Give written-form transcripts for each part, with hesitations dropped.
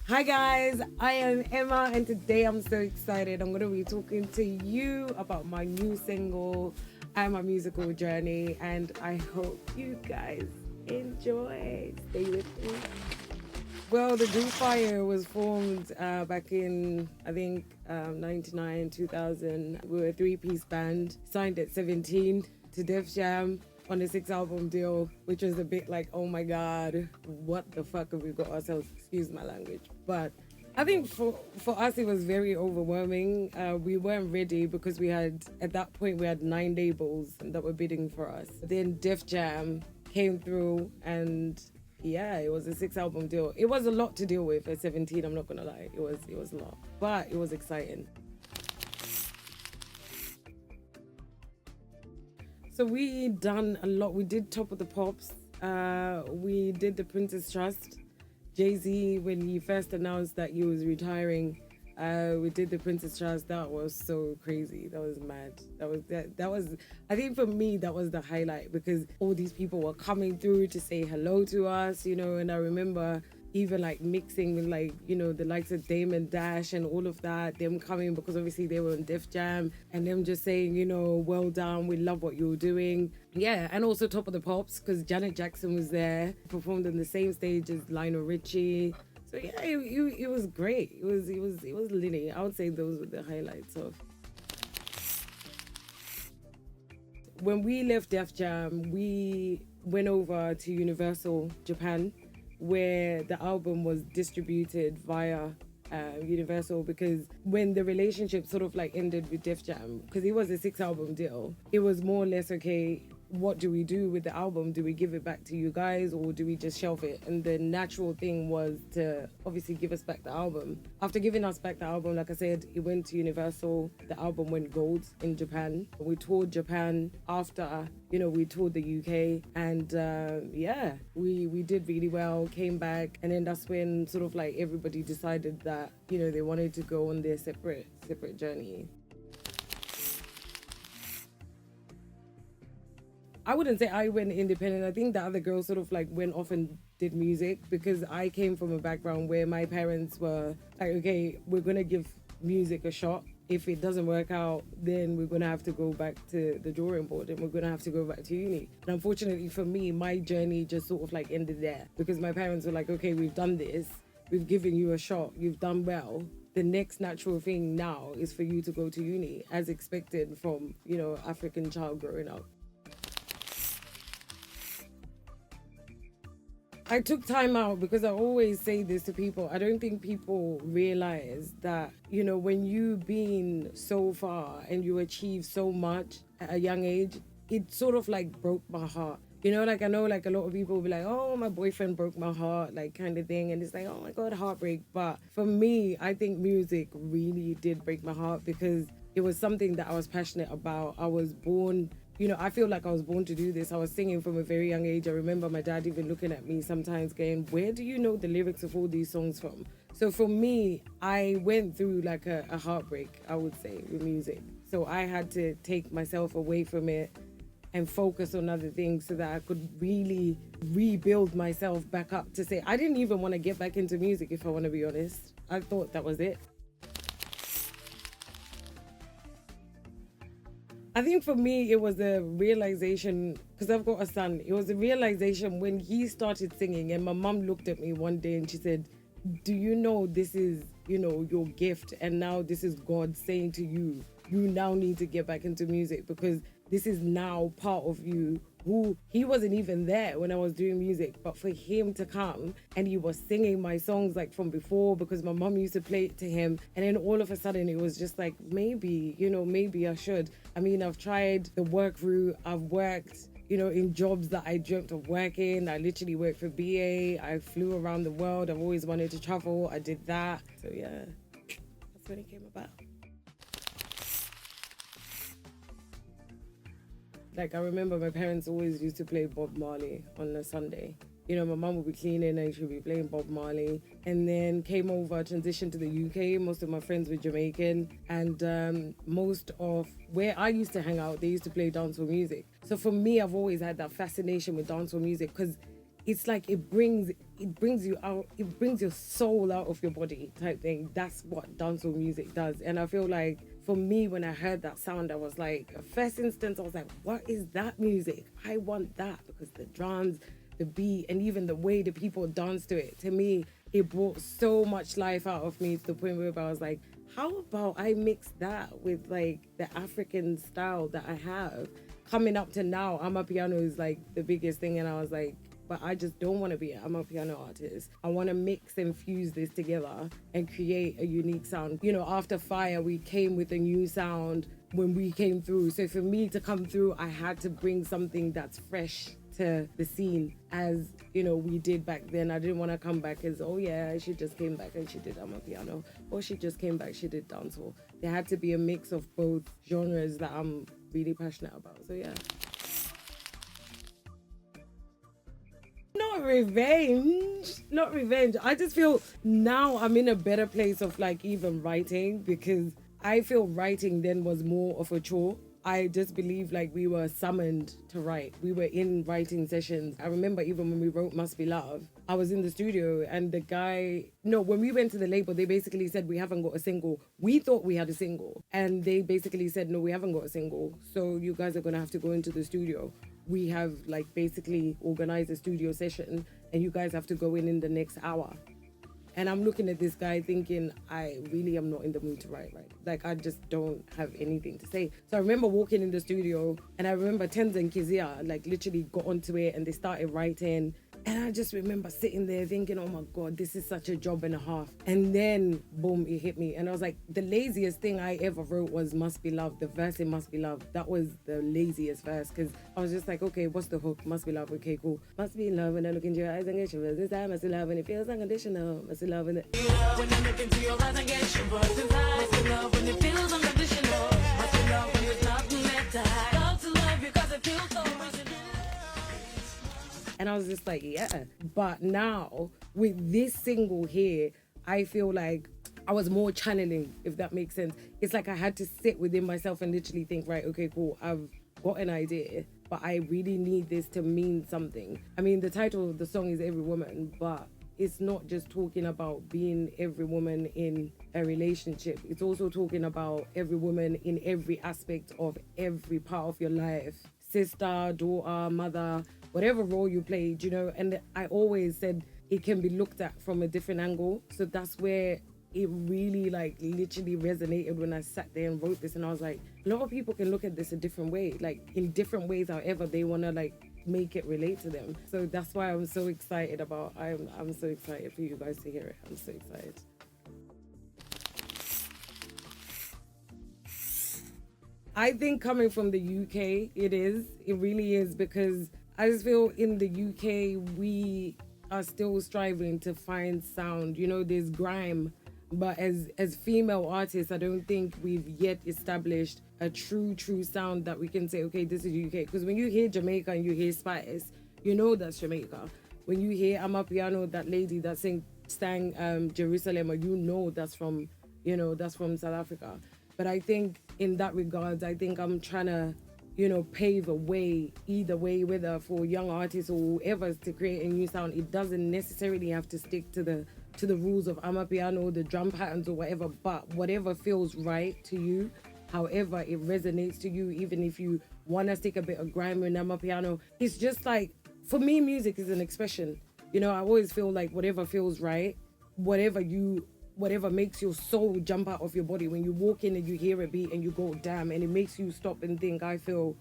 Hi guys, I am Emma and today I'm so excited. I'm going to be talking to you about my new single and my musical journey, and I hope you guys enjoy. Stay with me. Well, the Group Fire was formed back in, I think, 99, 2000. We were a three-piece band, signed at 17 to Def Jam on a 6-album deal, which was a bit like, oh my God, what the fuck have we got ourselves, excuse my language. But I think for us, it was very overwhelming. We weren't ready because at that point, we had 9 labels that were bidding for us. Then Def Jam came through and yeah, it was a 6-album deal. It was a lot to deal with at 17, I'm not gonna lie. It was a lot, but it was exciting. So we done a lot. We did Top of the Pops. We did the Princess Trust. Jay-Z, when he first announced that he was retiring, we did the Princess Trust. That was so crazy. That was mad. That was. I think for me that was the highlight because all these people were coming through to say hello to us, and I remember even like mixing with the likes of Damon Dash and all of that, them coming because obviously they were on Def Jam and them just saying, well done, we love what you're doing. Yeah, and also Top of the Pops because Janet Jackson was there, performed on the same stage as Lionel Richie. So yeah, it was great. It was litty. I would say those were the highlights of. When we left Def Jam, we went over to Universal Japan, where the album was distributed via Universal, because when the relationship sort of like ended with Def Jam, because it was a 6-album deal, it was more or less, okay, what do we do with the album? Do we give it back to you guys or do we just shelf it? And the natural thing was to obviously give us back the album. After giving us back the album, like I said, it went to Universal. The album went gold in Japan. We toured Japan after, we toured the UK, and we did really well, came back, and then that's when sort of like everybody decided that, they wanted to go on their separate journey. I wouldn't say I went independent. I think the other girls sort of like went off and did music because I came from a background where my parents were like, okay, we're going to give music a shot. If it doesn't work out, then we're going to have to go back to the drawing board and we're going to have to go back to uni. And unfortunately for me, my journey just sort of like ended there because my parents were like, okay, we've done this. We've given you a shot. You've done well. The next natural thing now is for you to go to uni as expected from, African child growing up. I took time out because I always say this to people. I don't think people realize that, when you've been so far and you achieve so much at a young age, it sort of like broke my heart. I know like a lot of people will be like, oh, my boyfriend broke my heart, like kind of thing. And it's like, oh my God, heartbreak. But for me, I think music really did break my heart because it was something that I was passionate about. I was born, I feel like I was born to do this. I was singing from a very young age. I remember my dad even looking at me sometimes going, where do you know the lyrics of all these songs from? So for me, I went through like a heartbreak, I would say, with music. So I had to take myself away from it and focus on other things so that I could really rebuild myself back up to say, I didn't even want to get back into music, if I want to be honest. I thought that was it. I think for me, it was a realization, because I've got a son, it was a realization when he started singing and my mum looked at me one day and she said, do you know this is, your gift, and now this is God saying to you, you now need to get back into music because this is now part of you. He wasn't even there when I was doing music, but for him to come and he was singing my songs like from before because my mom used to play it to him, and then all of a sudden it was just like, maybe I should. I mean, I've tried the work route. I've worked in jobs that I dreamt of working. I literally worked for BA. I flew around the world. I've always wanted to travel. I did that. So yeah, that's when it came about. Like, I remember my parents always used to play Bob Marley on a Sunday. My mum would be cleaning and she would be playing Bob Marley. And then came over, transitioned to the UK. Most of my friends were Jamaican. And most of where I used to hang out, they used to play dancehall music. So for me, I've always had that fascination with dancehall music because it's like it brings you out, it brings your soul out of your body type thing. That's what dancehall music does. And I feel like for me, when I heard that sound, I was like, first instance, I was like, what is that music? I want that, because the drums, the beat, and even the way the people dance to it, to me, it brought so much life out of me, to the point where I was like, how about I mix that with like the African style that I have? Coming up to now, Amapiano is like the biggest thing, and I was like, but I just don't want to be an Amapiano artist. I want to mix and fuse this together and create a unique sound. You know, after Fire, we came with a new sound when we came through. So for me to come through, I had to bring something that's fresh to the scene, as you know we did back then. I didn't want to come back as, oh yeah, she just came back and she did Amapiano, or she just came back, she did dancehall. There had to be a mix of both genres that I'm really passionate about. So yeah. Not revenge. I just feel now I'm in a better place of like even writing, because I feel writing then was more of a chore. I just believe like we were summoned to write. We were in writing sessions. I remember even when we wrote Must Be Love, I was in the studio and the guy, no, when we went to the label, they basically said, we haven't got a single. We thought we had a single. And they basically said, no, we haven't got a single. So you guys are going to have to go into the studio. We have like basically organized a studio session and you guys have to go in the next hour. And I'm looking at this guy thinking, I really am not in the mood to write. Like, I just don't have anything to say. So I remember walking in the studio and I remember Tenza and Kizia, like, literally got onto it and they started writing. And I just remember sitting there thinking, oh my God, this is such a job and a half. And then, boom, it hit me. And I was like, the laziest thing I ever wrote was Must Be Love. The verse in Must Be Love. That was the laziest verse, because I was just like, okay, what's the hook? Must be love. Okay, cool. Must be love when I look into your eyes and get your words inside. Must be love when it feels unconditional. Must be love when it... When I look into your eyes and get your words inside. Must be love when it feels unconditional. Must be love when it's not meant. Love to love because it feels so much. And I was just like, yeah. But now, with this single here, I feel like I was more channeling, if that makes sense. It's like I had to sit within myself and literally think, right, okay, cool, I've got an idea, but I really need this to mean something. I mean, the title of the song is Every Woman, but it's not just talking about being every woman in a relationship. It's also talking about every woman in every aspect of every part of your life. Sister, daughter, mother, whatever role you played, you know. And I always said it can be looked at from a different angle. So that's where it really like literally resonated when I sat there and wrote this. And I was like, a lot of people can look at this a different way, like in different ways, however they want to like make it relate to them. So that's why I'm so excited about, I'm so excited for you guys to hear it. I'm so excited. I think coming from the UK, it really is, because I just feel in the UK, we are still striving to find sound. You know, there's grime, but as female artists, I don't think we've yet established a true sound that we can say, okay, this is UK. Because when you hear Jamaica and you hear Spice, you know that's Jamaica. When you hear Amapiano, that lady that sang Jerusalem, you know that's from South Africa. But I think in that regards, I think I'm trying to, you know, pave a way, either way, whether for young artists or whoever, to create a new sound. It doesn't necessarily have to stick to the rules of Amapiano, the drum patterns or whatever, but whatever feels right to you, however it resonates to you, even if you want to stick a bit of grime in Amapiano. It's just like, for me, music is an expression. You know, I always feel like whatever feels right, whatever makes your soul jump out of your body, when you walk in and you hear a beat and you go, damn, and it makes you stop and think, I feel,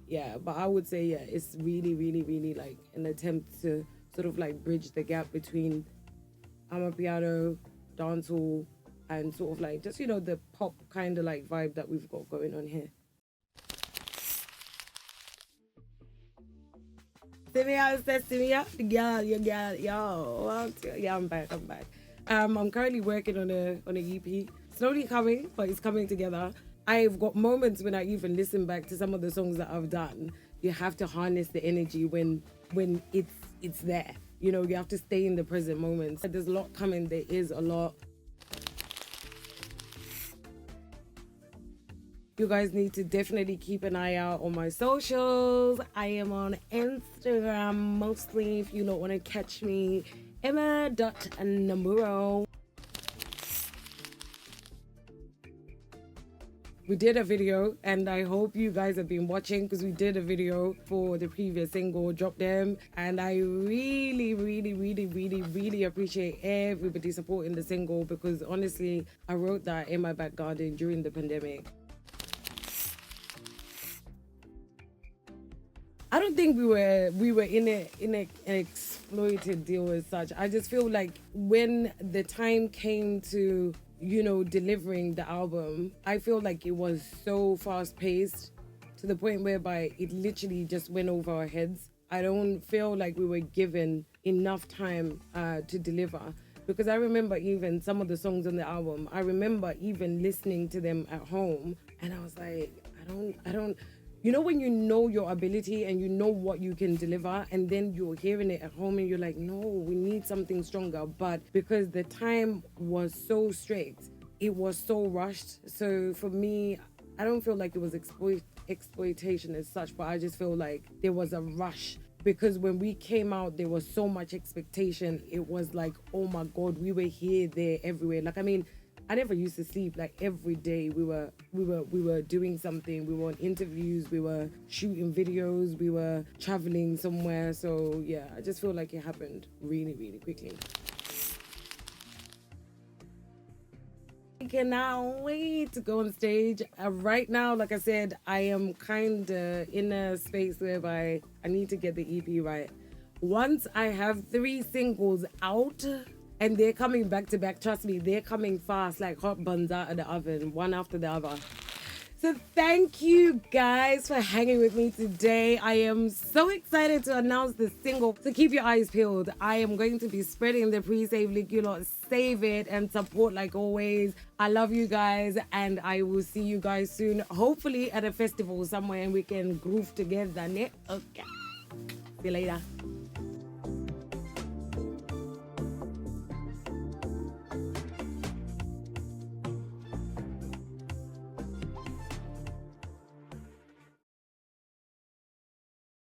yeah. But I would say, yeah, it's really, really, really like an attempt to sort of like bridge the gap between Amapiano, dancehall, and sort of like just, you know, the pop kind of like vibe that we've got going on here. Yeah, I'm back. I'm currently working on an EP. Slowly coming, but it's coming together. I've got moments when I even listen back to some of the songs that I've done. You have to harness the energy when it's there. You know, you have to stay in the present moment. There's a lot coming. There is a lot. You guys need to definitely keep an eye out on my socials. I am on Instagram mostly if you don't want to catch me. Emma.Namuro. We did a video and I hope you guys have been watching because we did a video for the previous single, Drop Them. And I really appreciate everybody supporting the single because honestly, I wrote that in my back garden during the pandemic. I don't think we were in an exploited deal as such. I just feel like when the time came to, you know, delivering the album, I feel like it was so fast paced to the point whereby it literally just went over our heads. I don't feel like we were given enough time to deliver, because I remember even some of the songs on the album, I remember even listening to them at home and I was like, I don't, you know, when you know your ability and you know what you can deliver and then you're hearing it at home and you're like, no, we need something stronger. But because the time was so strict, it was so rushed. So for me, I don't feel like it was exploitation as such, but I just feel like there was a rush. Because when we came out, there was so much expectation. It was like, oh my God, we were here, there, everywhere. Like, I mean, I never used to sleep. Like every day we were doing something. We were on interviews, we were shooting videos, we were traveling somewhere. So yeah, I just feel like it happened really quickly. I cannot wait to go on stage. Right now, like I said, I am kind of in a space whereby I need to get the EP right. Once I have 3 singles out, and they're coming back to back. Trust me, they're coming fast like hot buns out of the oven, one after the other. So thank you guys for hanging with me today. I am so excited to announce the single. So keep your eyes peeled. I am going to be spreading the pre-save link. You lot save it and support like always. I love you guys and I will see you guys soon. Hopefully at a festival somewhere and we can groove together. Okay. See you later.